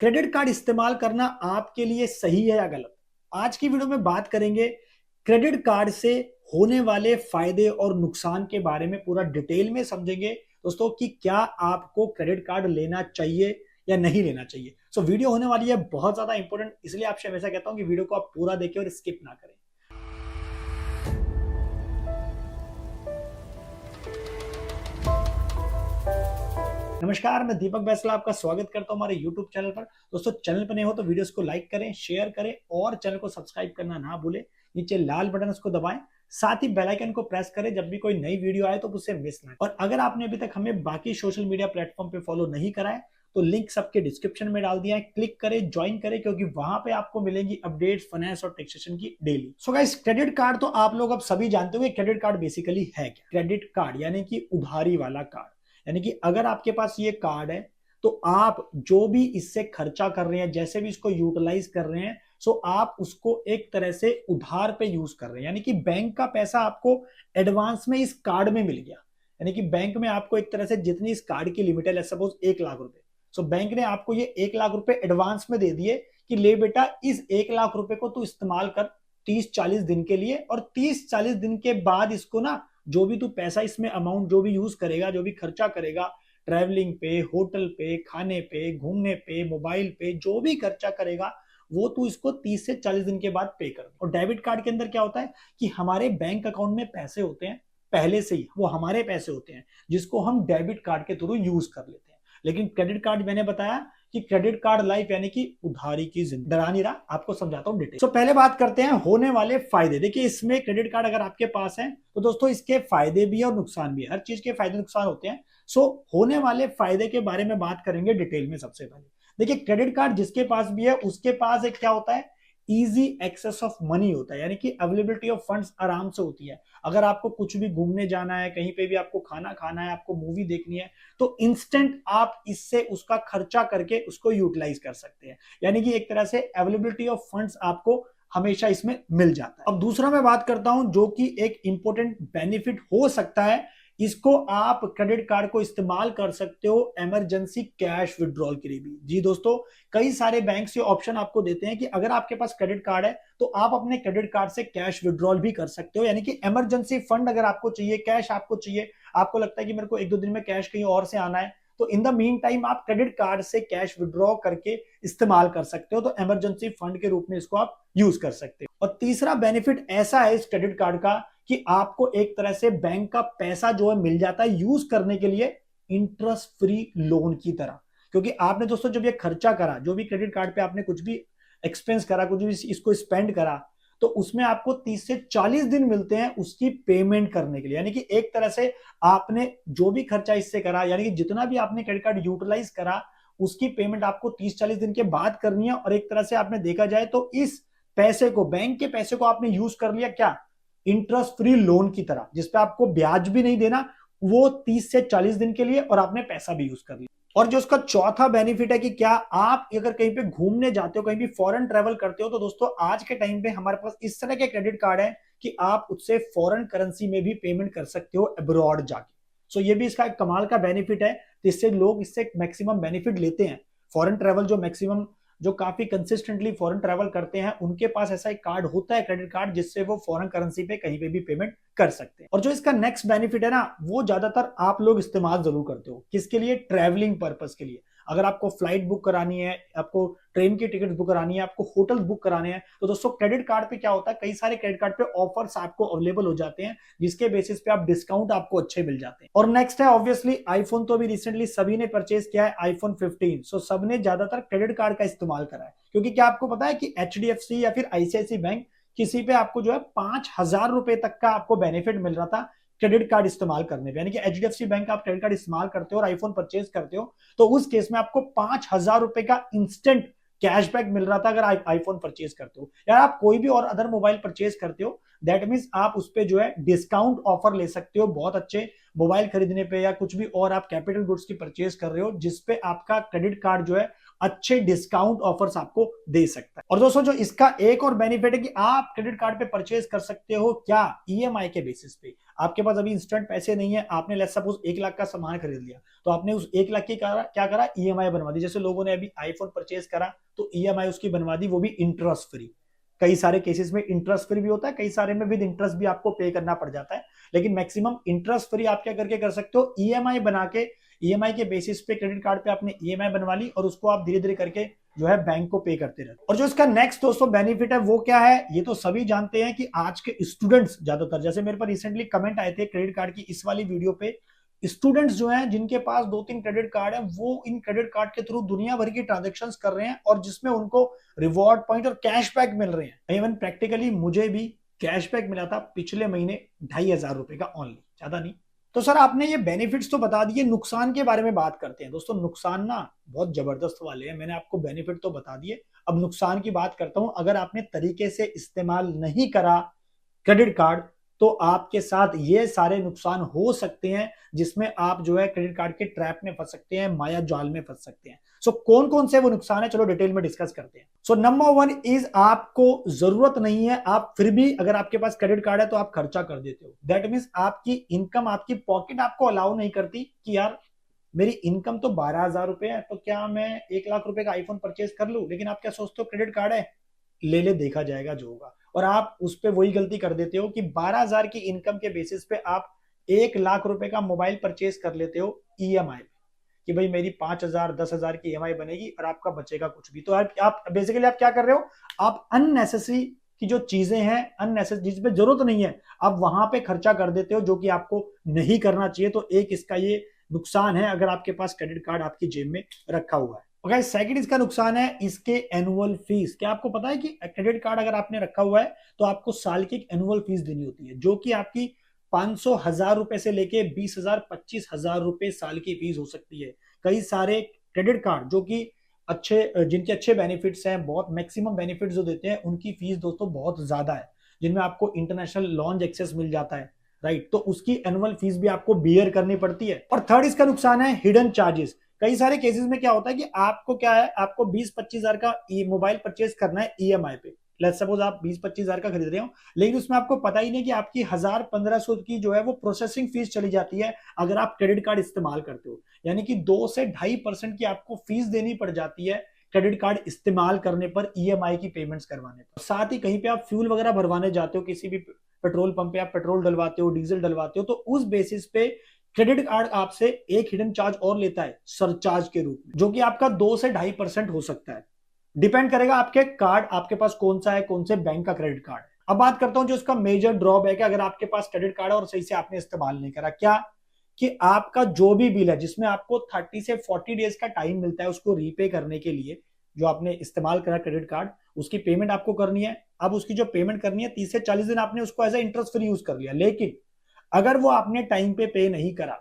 Credit card इस्तेमाल करना आपके लिए सही है या गलत? आज की वीडियो में बात करेंगे क्रेडिट कार्ड से होने वाले फायदे और नुकसान के बारे में पूरा डिटेल में समझेंगे दोस्तों कि क्या आपको क्रेडिट कार्ड लेना चाहिए या नहीं लेना चाहिए। वीडियो होने वाली है बहुत ज्यादा इंपॉर्टेंट, इसलिए आपसे हमेशा कहता हूं कि वीडियो को आप पूरा देखें और स्किप ना करें। नमस्कार, मैं दीपक बैसला आपका स्वागत करता हूं हमारे YouTube चैनल पर। दोस्तों, चैनल पर नए हो तो वीडियोस को लाइक करें, शेयर करें और चैनल को सब्सक्राइब करना ना भूलें। नीचे लाल बटन उसको दबाएं, साथ ही बेल आइकन को प्रेस करें जब भी कोई नई वीडियो आए तो उसे मिस ना करें। और अगर आपने अभी तक हमें बाकी सोशल मीडिया प्लेटफॉर्म पे फॉलो नहीं करा है तो लिंक सबके डिस्क्रिप्शन में डाल दिया है, क्लिक करें, ज्वाइन करें, क्योंकि वहां पे आपको मिलेंगी अपडेट्स फाइनेंस और टैक्सेशन की daily. So guys, credit card तो आप लोग अब सभी जानते होंगे क्रेडिट कार्ड बेसिकली है क्या। क्रेडिट कार्ड यानी कि उधारी वाला कार्ड, यानी कि अगर आपके पास ये कार्ड है तो आप जो भी इससे खर्चा कर रहे हैं, जैसे भी इसको यूटिलाइज कर रहे हैं, सो आप उसको एक तरह से उधार पे यूज कर रहे हैं। यानी कि बैंक का पैसा आपको एडवांस में इस कार्ड में मिल गया। यानी कि बैंक में आपको एक तरह से जितनी इस कार्ड की लिमिट है, सपोज 1 लाख रुपए, सो बैंक ने आपको ये 1 लाख रुपए एडवांस में दे दिए कि ले बेटा, इस 1 लाख रुपए को तू इस्तेमाल कर 30-40 दिन के लिए, और 30-40 दिन के बाद इसको ना, जो भी तू पैसा इसमें अमाउंट जो भी यूज करेगा, जो भी खर्चा करेगा, ट्रैवलिंग पे, होटल पे, खाने पे, घूमने पे, मोबाइल पे, जो भी खर्चा करेगा वो तू इसको 30 से 40 दिन के बाद पे कर। और डेबिट कार्ड के अंदर क्या होता है कि हमारे बैंक अकाउंट में पैसे होते हैं पहले से ही, वो हमारे पैसे होते हैं जिसको हम डेबिट कार्ड के थ्रू यूज कर लेते हैं। लेकिन क्रेडिट कार्ड, मैंने बताया कि क्रेडिट कार्ड लाइफ यानी कि उधारी की जिंदगी। डरा नहीं रहा, आपको समझाता हूं डिटेल। पहले बात करते हैं होने वाले फायदे। देखिए, इसमें क्रेडिट कार्ड अगर आपके पास है तो दोस्तों इसके फायदे भी है और नुकसान भी है। हर चीज के फायदे नुकसान होते हैं। होने वाले फायदे के बारे में बात करेंगे डिटेल में। सबसे पहले देखिए, क्रेडिट कार्ड जिसके पास भी है उसके पास एक क्या होता है, इजी एक्सेस ऑफ मनी होता है। यानी कि अवेलेबिलिटी ऑफ फंड्स आराम से होती है। अगर आपको कुछ भी घूमने जाना है, कहीं पे भी आपको खाना खाना है, आपको मूवी देखनी है, तो इंस्टेंट आप इससे उसका खर्चा करके उसको यूटिलाइज कर सकते हैं। यानी कि एक तरह से अवेलेबिलिटी ऑफ फंड्स आपको हमेशा इसमें मिल जाता है। अब दूसरा मैं बात करता हूं जो कि एक इंपॉर्टेंट बेनिफिट हो सकता है, इसको आप क्रेडिट कार्ड को इस्तेमाल कर सकते हो इमरजेंसी कैश विड्रॉल के लिए भी। जी दोस्तों, कई सारे बैंक ये ऑप्शन आपको देते हैं कि अगर आपके पास क्रेडिट कार्ड है तो आप अपने क्रेडिट कार्ड से कैश विड्रॉल भी कर सकते हो। यानी कि इमरजेंसी फंड अगर आपको चाहिए, कैश आपको चाहिए, आपको लगता है कि मेरे को 1-2 दिन में कैश कहीं और से आना है, तो इन द मीन टाइम आप क्रेडिट कार्ड से कैश विड्रॉ करके इस्तेमाल कर सकते हो। तो इमरजेंसी फंड के रूप में इसको आप यूज कर सकते हो। और तीसरा बेनिफिट ऐसा है इस क्रेडिट कार्ड का कि आपको एक तरह से बैंक का पैसा जो है मिल जाता है यूज करने के लिए इंटरेस्ट फ्री लोन की तरह। क्योंकि आपने दोस्तों जब ये खर्चा करा, जो भी क्रेडिट कार्ड पे आपने कुछ भी एक्सपेंस करा, कुछ भी इसको स्पेंड करा, तो उसमें आपको 30 से 40 दिन मिलते हैं उसकी पेमेंट करने के लिए। यानी कि एक तरह से आपने जो भी खर्चा इससे करा, यानी कि जितना भी आपने क्रेडिट कार्ड यूटिलाइज करा, उसकी पेमेंट आपको 30-40 दिन के बाद करनी है। और एक तरह से आपने देखा जाए तो इस पैसे को, बैंक के पैसे को आपने यूज कर लिया क्या, इंटरेस्ट फ्री लोन की तरह, जिसपे आपको ब्याज भी नहीं देना, वो 30 से 40 दिन के लिए, और आपने पैसा भी यूज कर लिया। और जो उसका चौथा बेनिफिट है कि क्या आप अगर कहीं पे घूमने जाते हो, कहीं भी फॉरेन ट्रेवल करते हो, तो दोस्तों आज के टाइम पे हमारे पास इस तरह के क्रेडिट कार्ड है कि आप उससे फॉरेन करेंसी में भी पेमेंट कर सकते हो अब्रॉड जाके। ये भी इसका एक कमाल का बेनिफिट है, जिससे लोग इससे मैक्सिमम बेनिफिट लेते हैं। फॉरेन ट्रेवल जो मैक्सिमम, जो काफी कंसिस्टेंटली फॉरेन ट्रैवल करते हैं, उनके पास ऐसा एक कार्ड होता है, क्रेडिट कार्ड, जिससे वो फॉरेन करेंसी पे कहीं पे भी पेमेंट कर सकते हैं। और जो इसका नेक्स्ट बेनिफिट है ना, वो ज्यादातर आप लोग इस्तेमाल जरूर करते हो। किसके लिए? ट्रैवलिंग पर्पस के लिए। अगर आपको फ्लाइट बुक करानी है, आपको ट्रेन की टिकट बुक करानी है, आपको होटल बुक कराने हैं, तो दोस्तों क्रेडिट कार्ड पे क्या होता है, कई सारे क्रेडिट कार्ड पे ऑफर्स आपको अवेलेबल हो जाते हैं, जिसके बेसिस पे आप डिस्काउंट आपको अच्छे मिल जाते हैं। और नेक्स्ट है ऑब्वियसली आईफोन। तो अभी रिसेंटली सभी ने परचेज किया है आईफोन 15, सबने ज्यादातर क्रेडिट कार्ड का इस्तेमाल करा है। क्योंकि क्या आपको पता है कि एचडीएफसी या फिर आईसीआईसी बैंक, किसी पे आपको जो है 5,000 रुपए तक का आपको बेनिफिट मिल रहा था क्रेडिट कार्ड इस्तेमाल करने पे। यानी कि एचडीएफसी बैंक आप क्रेडिट कार्ड इस्तेमाल करते हो और आईफोन परचेज करते हो, तो उस केस में आपको 5,000 रुपए का इंस्टेंट कैशबैक मिल रहा था अगर आईफोन परचेज करते हो। या आप कोई भी और अदर मोबाइल परचेज करते हो, दैट मीन्स आप उस पर जो है डिस्काउंट ऑफर ले सकते हो बहुत अच्छे मोबाइल खरीदने पे, या कुछ भी और आप कैपिटल गुड्स की परचेज कर रहे हो, जिसपे आपका क्रेडिट कार्ड जो है अच्छे डिस्काउंट ऑफर्स आपको दे सकता है। और दोस्तों, जो इसका एक और बेनिफिट है कि आप क्रेडिट कार्ड पे परचेज कर सकते हो क्या, ईएमआई के बेसिस पे। आपके पास अभी इंस्टेंट पैसे नहीं है, आपने लेट्स सपोज 1 लाख का सामान खरीद लिया, तो आपने उस 1 लाख की क्या करा, ईएमआई बनवा दी। जैसे लोगों ने अभी आईफोन परचेज करा तो ईएमआई उसकी बनवा दी, वो भी इंटरेस्ट फ्री। कई सारे केसेस में इंटरेस्ट फ्री भी होता है, कई सारे में विद इंटरेस्ट भी आपको पे करना पड़ जाता है, लेकिन मैक्सिमम इंटरेस्ट फ्री आप क्या करके कर सकते हो, ईएमआई बना के, ईएमआई के बेसिस पे क्रेडिट कार्ड पे आपने ईएमआई बनवा ली और उसको आप धीरे धीरे करके जो है बैंक को पे करते रहते। और जो इसका नेक्स्ट दोस्तों बेनिफिट है वो क्या है, ये तो सभी जानते हैं कि आज के स्टूडेंट्स ज्यादातर, जैसे मेरे पर रिसेंटली कमेंट आए थे क्रेडिट कार्ड की इस वाली वीडियो पे, स्टूडेंट्स जो हैं जिनके पास 2-3 क्रेडिट कार्ड है, वो इन क्रेडिट कार्ड के थ्रू दुनिया भर की ट्रांजेक्शन्स कर रहे हैं और जिसमें उनको रिवॉर्ड पॉइंट और कैशबैक मिल रहे हैं। इवन प्रैक्टिकली मुझे भी कैशबैक मिला था पिछले महीने 2,500 रुपए का, ओनली, ज्यादा नहीं। तो सर आपने ये बेनिफिट्स तो बता दिए, नुकसान के बारे में बात करते हैं। दोस्तों नुकसान ना बहुत जबरदस्त वाले हैं, मैंने आपको बेनिफिट तो बता दिए, अब नुकसान की बात करता हूं। अगर आपने तरीके से इस्तेमाल नहीं करा क्रेडिट कार्ड तो आपके साथ ये सारे नुकसान हो सकते हैं, जिसमें आप जो है क्रेडिट कार्ड के ट्रैप में फंस सकते हैं, माया जाल में फंस सकते हैं। सो कौन कौन से वो नुकसान है, चलो डिटेल में डिस्कस करते हैं। सो नंबर 1 इज, आपको जरूरत नहीं है, आप फिर भी अगर आपके पास क्रेडिट कार्ड है तो आप खर्चा कर देते हो। दैट मीन्स आपकी इनकम, आपकी पॉकेट आपको अलाउ नहीं करती कि यार मेरी इनकम तो 12,000 रुपए है, तो क्या मैं 1 लाख रुपए का आईफोन परचेज कर लूं, लेकिन आप क्या सोचते हो क्रेडिट कार्ड है, ले ले देखा जाएगा जो होगा। और आप उस पर वही गलती कर देते हो कि 12,000 की इनकम के बेसिस पे आप 1 लाख रुपए का मोबाइल परचेज कर लेते हो ईएमआई पे, कि भाई मेरी 5,000 10,000 की ईएमआई बनेगी और आपका बचेगा कुछ भी। तो आप बेसिकली आप क्या कर रहे हो, आप अननेसेसरी की जो चीजें हैं, अननेसेसरी जिस पे जरूरत नहीं है, आप वहां पे खर्चा कर देते हो, जो कि आपको नहीं करना चाहिए। तो एक इसका ये नुकसान है अगर आपके पास क्रेडिट कार्ड आपकी जेब में रखा हुआ है। ओके, सेकंड इसका नुकसान है इसके एनुअल फीस। क्या आपको पता है कि क्रेडिट कार्ड अगर आपने रखा हुआ है तो आपको साल की एक एनुअल फीस देनी होती है, जो कि आपकी 500,000 रुपए से लेके 20,000 25,000 रुपए साल की फीस हो सकती है। कई सारे क्रेडिट कार्ड जो कि जिनके अच्छे बेनिफिट्स हैं, बहुत मैक्सिमम बेनिफिट्स जो देते हैं, उनकी फीस दोस्तों बहुत ज्यादा है, जिनमें आपको इंटरनेशनल लॉन्च एक्सेस मिल जाता है, राइट। तो उसकी एनुअल फीस भी आपको बियर करनी पड़ती है। और थर्ड इसका नुकसान है हिडन चार्जेस। कई सारे केसेस में क्या होता है कि आपको क्या है, आपको 20-25 हजार का मोबाइल परचेज करना है ईएमआई पे। लेट्स सपोज आप 20-25 हजार का खरीद रहे हो, लेकिन उसमें आपको पता ही नहीं कि आपकी 1,000-1,500 की जो है वो प्रोसेसिंग फीस चली जाती है अगर आप क्रेडिट कार्ड इस्तेमाल करते हो। यानी कि 2 से 2.5% की आपको फीस देनी पड़ जाती है क्रेडिट कार्ड इस्तेमाल करने पर, ईएमआई की पेमेंट्स करवाने पर। साथ ही कहीं पे आप फ्यूल वगैरह भरवाने जाते हो, किसी भी पेट्रोल पंप पे आप पेट्रोल डलवाते हो, डीजल डलवाते हो, तो उस बेसिस पे क्रेडिट कार्ड आपसे एक हिडन चार्ज और लेता है सरचार्ज के रूप में, जो कि आपका 2 से 2.5% हो सकता है। डिपेंड करेगा आपके कार्ड, आपके पास कौन सा है, कौन से बैंक का क्रेडिट कार्ड है। अब बात करता हूं जो इसका मेजर ड्रॉबैक है अगर आपके पास क्रेडिट कार्ड है और सही से आपने इस्तेमाल नहीं करा। क्या कि आपका जो भी बिल है, जिसमें आपको 30 से 40 डेज का टाइम मिलता है उसको रीपे करने के लिए, जो आपने इस्तेमाल करा क्रेडिट कार्ड, उसकी पेमेंट आपको करनी है। अब उसकी जो पेमेंट करनी है, 30 से 40 दिन आपने उसको as a interest free use कर लिया, लेकिन अगर वो आपने टाइम पे नहीं करा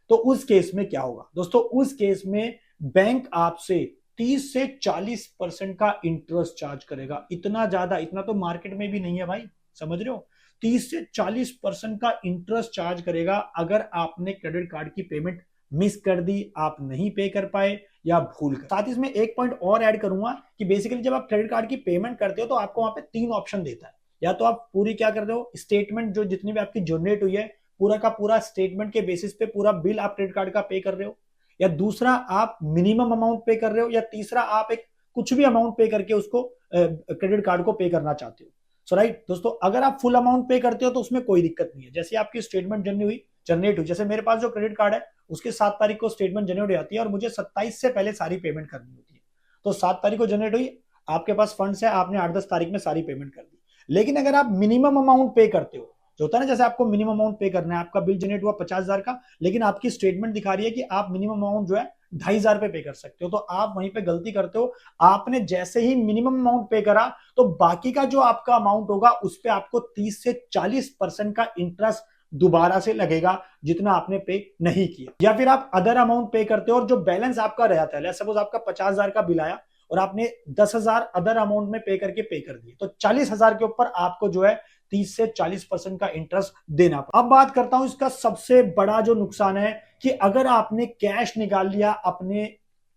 तो उस केस में क्या होगा दोस्तों, उस केस में बैंक आपसे 30 से 40% का इंटरेस्ट चार्ज करेगा। इतना ज्यादा, इतना तो मार्केट में भी नहीं है भाई, समझ रहे हो। 30 से 40% का इंटरेस्ट चार्ज करेगा अगर आपने क्रेडिट कार्ड की पेमेंट मिस कर दी, आप नहीं पे कर पाए या भूल कर। साथ ही इसमें एक पॉइंट और ऐड करूंगा कि बेसिकली जब आप क्रेडिट कार्ड की पेमेंट करते हो तो आपको वहां पे 3 ऑप्शन देता है। या तो आप पूरी क्या कर रहे हो, स्टेटमेंट जो जितनी भी आपकी जनरेट हुई है पूरा का पूरा स्टेटमेंट के बेसिस पे पूरा बिल आप क्रेडिट कार्ड का पे कर रहे हो, या दूसरा आप मिनिमम अमाउंट पे कर रहे हो, या तीसरा आप एक कुछ भी अमाउंट पे करके उसको क्रेडिट कार्ड को पे करना चाहते हो। सो राइट दोस्तों, अगर आप फुल अमाउंट पे करते हो तो उसमें कोई दिक्कत नहीं है। जैसे आपकी स्टेटमेंट जनरेट हुई, जैसे मेरे पास जो क्रेडिट कार्ड है उसके 7 तारीख को स्टेटमेंट जनरेट हो जाती है और मुझे 27 से पहले सारी पेमेंट करनी होती है। तो 7 तारीख को जनरेट हुई, आपके पास फंड्स है, आपने 8-10 तारीख में सारी पेमेंट कर दी। लेकिन अगर आप मिनिमम अमाउंट पे करते हो, जो होता है ना, जैसे आपको मिनिमम अमाउंट पे करना है, आपका बिल जनरेट हुआ 50,000 का, लेकिन आपकी स्टेटमेंट दिखा रही है कि आप मिनिमम अमाउंट जो है 2,500 पे कर सकते हो, तो आप वहीं पे गलती करते हो। आपने जैसे ही मिनिमम अमाउंट पे करा तो बाकी का जो आपका अमाउंट होगा उस पर आपको 30 से 40% का इंटरेस्ट दोबारा से लगेगा, जितना आपने पे नहीं किया। या फिर आप अदर अमाउंट पे करते हो और जो बैलेंस आपका रहता है, सपोज आपका 50,000 का बिल आया और आपने 10,000 अदर अमाउंट में पे करके पे कर दिए, तो 40,000 के ऊपर आपको जो है 30 से 40% का इंटरेस्ट देना पड़ा। अब बात करता हूं इसका सबसे बड़ा जो नुकसान है कि अगर आपने कैश निकाल लिया अपने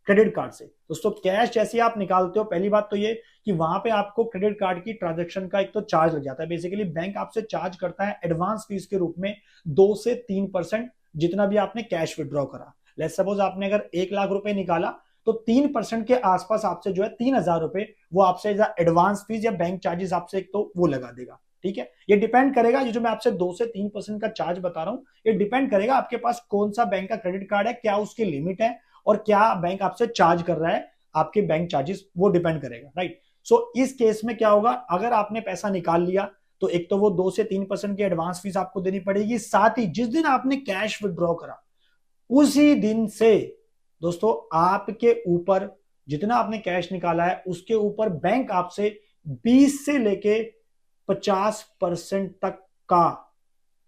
क्रेडिट कार्ड से। दोस्तों कैश जैसे आप निकालते हो, पहली बात तो ये कि वहां पे आपको क्रेडिट कार्ड की ट्रांजेक्शन का एक तो चार्ज लग जाता है। बेसिकली बैंक आपसे चार्ज करता है एडवांस फीस के रूप में 2 से 3% जितना भी आपने कैश विड्रॉ करा। लेट्स सपोज आपने अगर 1 लाख रुपए निकाला तो 3% के आसपास आपसे जो है 3,000 रुपए वो आपसे एडवांस फीस या बैंक चार्जेस आपसे एक तो वो लगा देगा। ठीक है, ये डिपेंड करेगा, ये जो मैं आपसे 2 से 3% का चार्ज बता रहा हूं ये डिपेंड करेगा आपके पास कौन सा बैंक का क्रेडिट कार्ड है, क्या उसकी लिमिट है और क्या बैंक आपसे चार्ज कर रहा है, आपके बैंक चार्जेस वो डिपेंड करेगा। राइट, सो इस केस में क्या होगा, अगर आपने पैसा निकाल लिया तो एक तो वो 2 से 3% की एडवांस फीस आपको देनी पड़ेगी, साथ ही जिस दिन आपने कैश विड्रॉ करा उसी दिन से दोस्तों आपके ऊपर जितना आपने कैश निकाला है उसके ऊपर बैंक आपसे 20 से लेके 50% तक का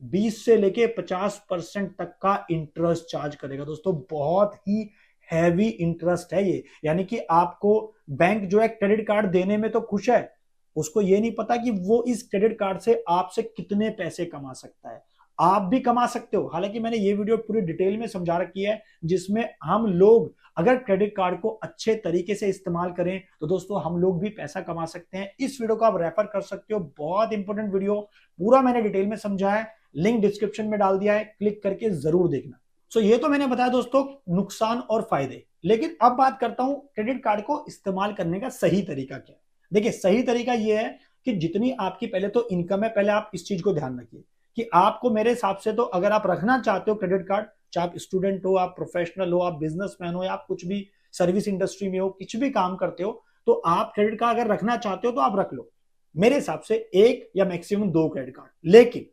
20 से लेके 50% तक का इंटरेस्ट चार्ज करेगा। दोस्तों बहुत ही हैवी इंटरेस्ट है ये, यानी कि आपको बैंक जो है क्रेडिट कार्ड देने में तो खुश है, उसको ये नहीं पता कि वो इस क्रेडिट कार्ड से आपसे कितने पैसे कमा सकता है। आप भी कमा सकते हो, हालांकि मैंने ये वीडियो पूरी डिटेल में समझा रखी है जिसमें हम लोग अगर क्रेडिट कार्ड को अच्छे तरीके से इस्तेमाल करें तो दोस्तों हम लोग भी पैसा कमा सकते हैं। इस वीडियो को आप रेफर कर सकते हो, बहुत इंपॉर्टेंट वीडियो, पूरा मैंने डिटेल में समझा है, लिंक डिस्क्रिप्शन में डाल दिया है, क्लिक करके जरूर देखना। सो ये तो मैंने बताया दोस्तों नुकसान और फायदे, लेकिन अब बात करता हूं क्रेडिट कार्ड को इस्तेमाल करने का सही तरीका क्या है। देखिए सही तरीका यह है कि जितनी आपकी पहले तो इनकम है, पहले आप इस चीज को ध्यान रखिए कि आपको मेरे हिसाब से तो अगर आप रखना चाहते हो क्रेडिट कार्ड, चाहे आप स्टूडेंट हो, आप प्रोफेशनल हो, आप बिजनेसमैन हो या आप कुछ भी सर्विस इंडस्ट्री में हो, कुछ भी काम करते हो, तो आप क्रेडिट कार्ड अगर रखना चाहते हो तो आप रख लो। मेरे हिसाब से 1 या मैक्सिमम 2 क्रेडिट कार्ड, लेकिन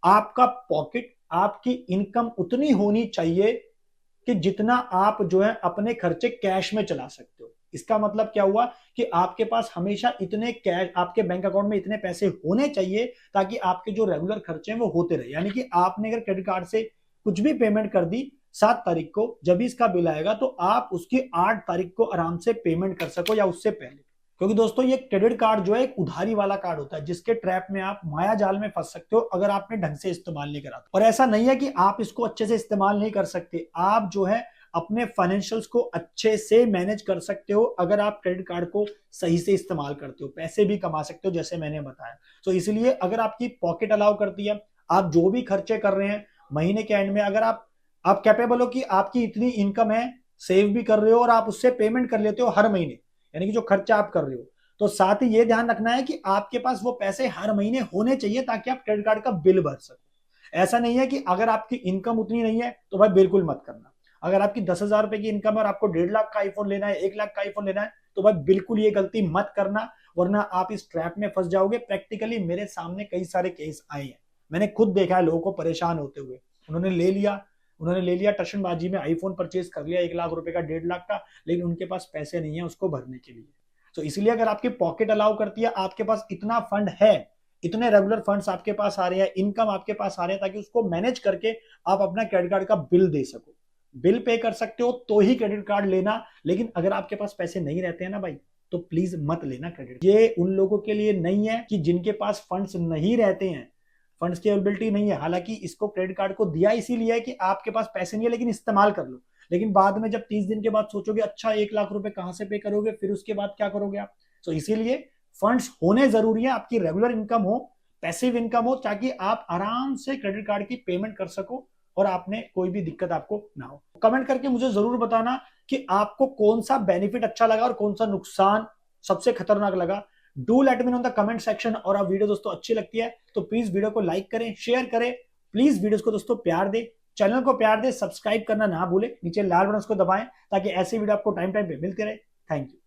आपका पॉकेट, आपकी इनकम उतनी होनी चाहिए कि जितना आप जो है अपने खर्चे कैश में चला सकते हो। इसका मतलब क्या हुआ कि आपके पास हमेशा इतने कैश, आपके बैंक अकाउंट में इतने पैसे होने चाहिए ताकि आपके जो रेगुलर खर्चे हैं वो होते रहे। यानी कि आपने अगर क्रेडिट कार्ड से कुछ भी पेमेंट कर दी 7 तारीख को, जब भी इसका बिल आएगा तो आप उसकी 8 तारीख को आराम से पेमेंट कर सको या उससे पहले। क्योंकि दोस्तों ये क्रेडिट कार्ड जो है एक उधारी वाला कार्ड होता है जिसके ट्रैप में आप माया जाल में फंस सकते हो अगर आपने ढंग से इस्तेमाल नहीं करा। और ऐसा नहीं है कि आप इसको अच्छे से इस्तेमाल नहीं कर सकते, आप जो है अपने फाइनेंशियल्स को अच्छे से मैनेज कर सकते हो अगर आप क्रेडिट कार्ड को सही से इस्तेमाल करते हो, पैसे भी कमा सकते हो जैसे मैंने बताया। तो इसलिए अगर आपकी पॉकेट अलाउ करती है, आप जो भी खर्चे कर रहे हैं महीने के एंड में, अगर आप कैपेबल हो कि आपकी इतनी इनकम है, सेव भी कर रहे हो और आप उससे पेमेंट कर लेते हो हर महीने, यानी कि जो खर्चा आप कर रहे हो, तो साथ ही ये ध्यान रखना है कि आपके पास वो पैसे हर महीने होने चाहिए ताकि आप क्रेडिट कार्ड का बिल भर सको। ऐसा नहीं है कि अगर आपकी इनकम उतनी नहीं है तो भाई बिल्कुल मत करना। अगर आपकी 10,000 रुपए की इनकम है और आपको 1.5 लाख का आईफोन लेना है, 1 लाख का आईफोन लेना है, तो भाई बिल्कुल ये गलती मत करना, वरना आप इस ट्रैप में फंस जाओगे। प्रैक्टिकली मेरे सामने कई सारे केस आए हैं, मैंने खुद देखा है लोगों को परेशान होते हुए। उन्होंने ले लिया टशनबाजी में आईफोन परचेज कर लिया 1 लाख रुपए का, 1.5 लाख का, लेकिन उनके पास पैसे नहीं है उसको भरने के लिए। तो इसलिए अगर आपकी पॉकेट अलाउ करती है, आपके पास इतना फंड है, इतने रेगुलर फंड्स आपके पास आ रहे हैं, इनकम आपके पास आ रहे हैं, ताकि उसको मैनेज करके आप अपना क्रेडिट कार्ड का बिल दे सको, बिल पे कर सकते हो तो ही क्रेडिट कार्ड लेना। लेकिन अगर आपके पास पैसे नहीं रहते हैं ना भाई, तो प्लीज मत लेना क्रेडिट। ये उन लोगों के लिए नहीं है कि जिनके पास फंड्स नहीं रहते हैं, फंड्स की अवेलेबिलिटी नहीं है। हालांकि इसको क्रेडिट कार्ड को दिया इसीलिए है कि आपके पास पैसे नहीं है लेकिन इस्तेमाल कर लो, लेकिन बाद में जब 30 दिन के बाद सोचोगे अच्छा 1 लाख रुपए कहां से पे करोगे, फिर उसके बाद क्या करोगे आप। तो इसीलिए फंड्स होने जरूरी है, आपकी रेगुलर इनकम हो, पैसिव इनकम हो, ताकि आप आराम से क्रेडिट कार्ड की पेमेंट कर सको और आपने कोई भी दिक्कत आपको ना हो। कमेंट करके मुझे जरूर बताना कि आपको कौन सा बेनिफिट अच्छा लगा और कौन सा नुकसान सबसे खतरनाक लगा। Do let me know in the comment section. और आप वीडियो दोस्तों अच्छी लगती है तो प्लीज वीडियो को लाइक करें, शेयर करें, प्लीज वीडियोस को दोस्तों प्यार दे, चैनल को प्यार दे, सब्सक्राइब करना ना भूले, नीचे लाल बटन को दबाएं ताकि ऐसे वीडियो आपको टाइम टाइम पे मिलते रहे। Thank you.